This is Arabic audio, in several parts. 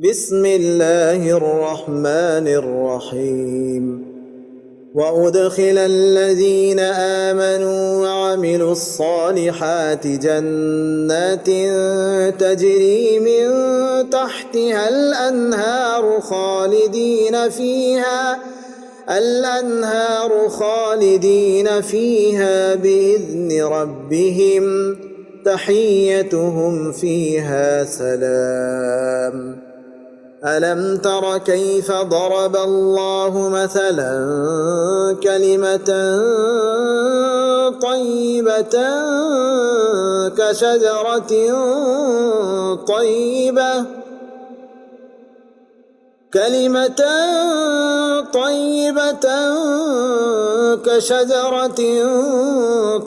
بسم الله الرحمن الرحيم وأدخل الذين آمنوا وعملوا الصالحات جنات تجري من تحتها الأنهار خالدين فيها بإذن ربهم تحيتهم فيها سلام. ألم تر كيف ضرب الله مثلا كلمة طيبة كشجرة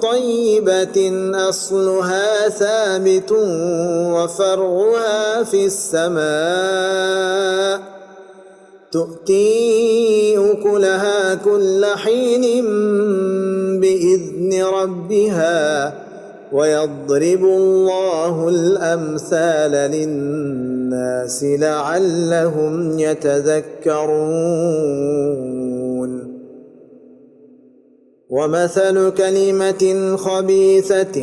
طيبة أصلها ثابت وفرعها في السماء تؤتي أكلها كل حين بإذن ربها ويضرب الله الأمثال للناس لعلهم يتذكرون. ومثل كلمة خبيثة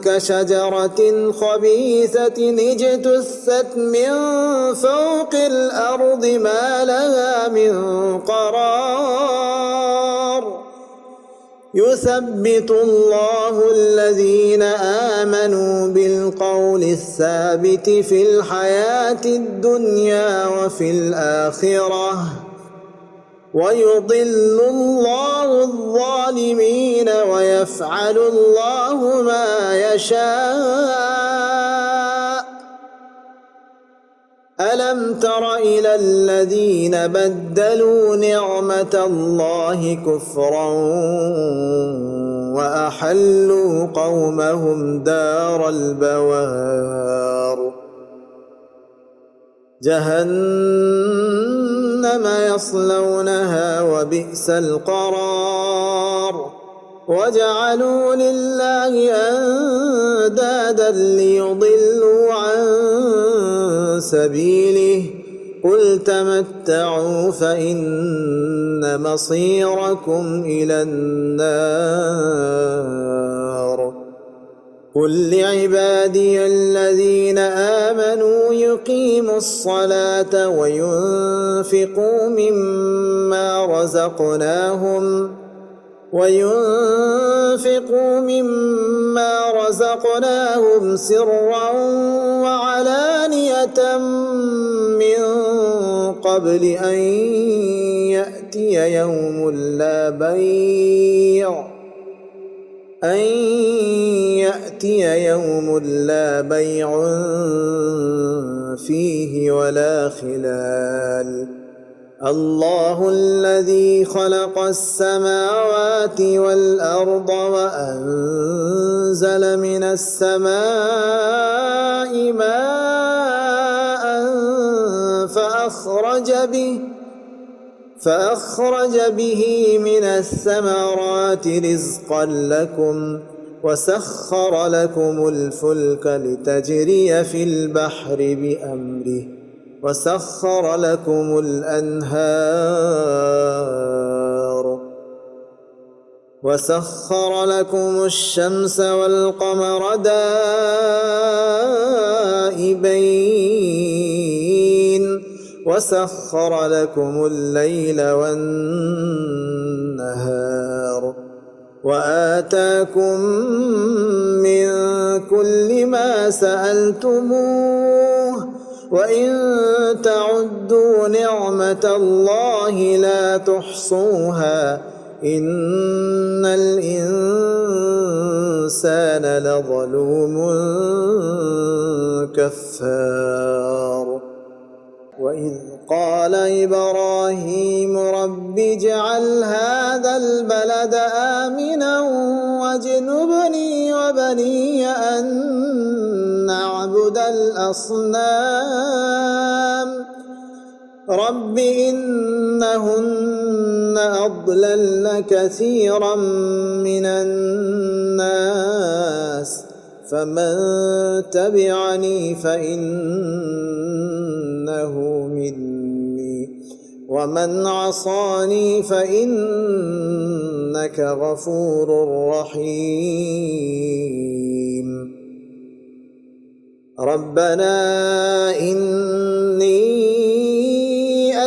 كشجرة خبيثة اجتثت من فوق الأرض ما لها من قرار يثبت الله الذين آمنوا بالقول الثابت في الحياة الدنيا وفي الآخرة ويضل الله الظالمين ويفعل الله ما يشاء. ألم تر إلى الذين بدلوا نعمة الله كفرا وأحلوا قومهم دار البوار جهنم يصلونها وبئس القرار وجعلوا لله أندادا ليضلوا عن سبيله قل تمتعوا فإن مصيركم إلى النار. قل لعبادي الذين آمنوا يقيموا الصلاة وينفقوا مما رزقناهم سرا وعلانية من قبل أن يأتي يوم لا بيع فيه ولا خلال. الله الذي خلق السماوات والأرض وأنزل من السماء ماء فأخرج به من الثمرات رزقا لكم وسخر لكم الفلك لتجري في البحر بأمره وسخر لكم الأنهار وسخر لكم الشمس والقمر دائبين وسخر لكم الليل والنهار وآتاكم من كل ما سألتموه وإن تعدوا نعمة الله لا تحصوها إن الإنسان لظلوم كفار. وإذ قال إبراهيم رب اجعل هذا البلد آمنا واجنبني وبني أن نعبد الأصنام رب إنهن أضللن كثيرا من الناس فمن تبعني فإن ومن عصاني فإنك غفور رحيم. ربنا إني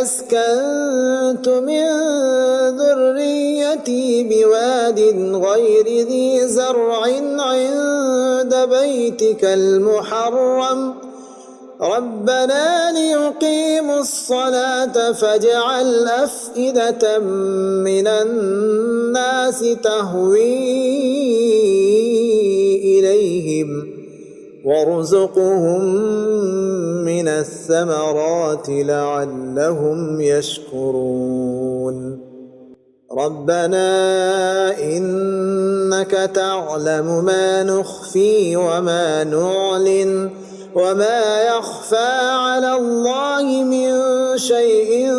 أسكنت من ذريتي بواد غير ذي زرع عند بيتك المحرم ربنا ليقيموا الصلاة فاجعل أفئدة من الناس تهوي إليهم وارزقهم من الثمرات لعلهم يشكرون. ربنا إنك تعلم ما نخفي وما نعلن وما يخفى على الله من شيء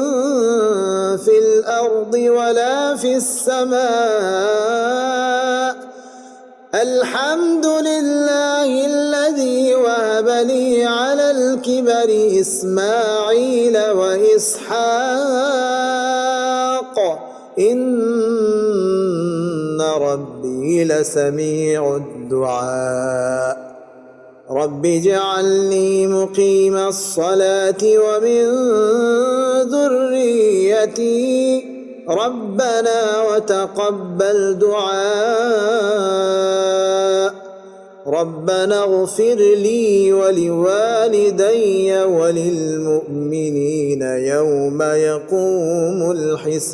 في الأرض ولا في السماء. الحمد لله الذي وهب لي على الكبر إسماعيل وإسحاق إن ربي لسميع الدعاء. رب اجعلني مقيم الصلاة ومن ذريتي ربنا وتقبل دعاء. ربنا اغفر لي ولوالدي وللمؤمنين يوم يقوم الحساب.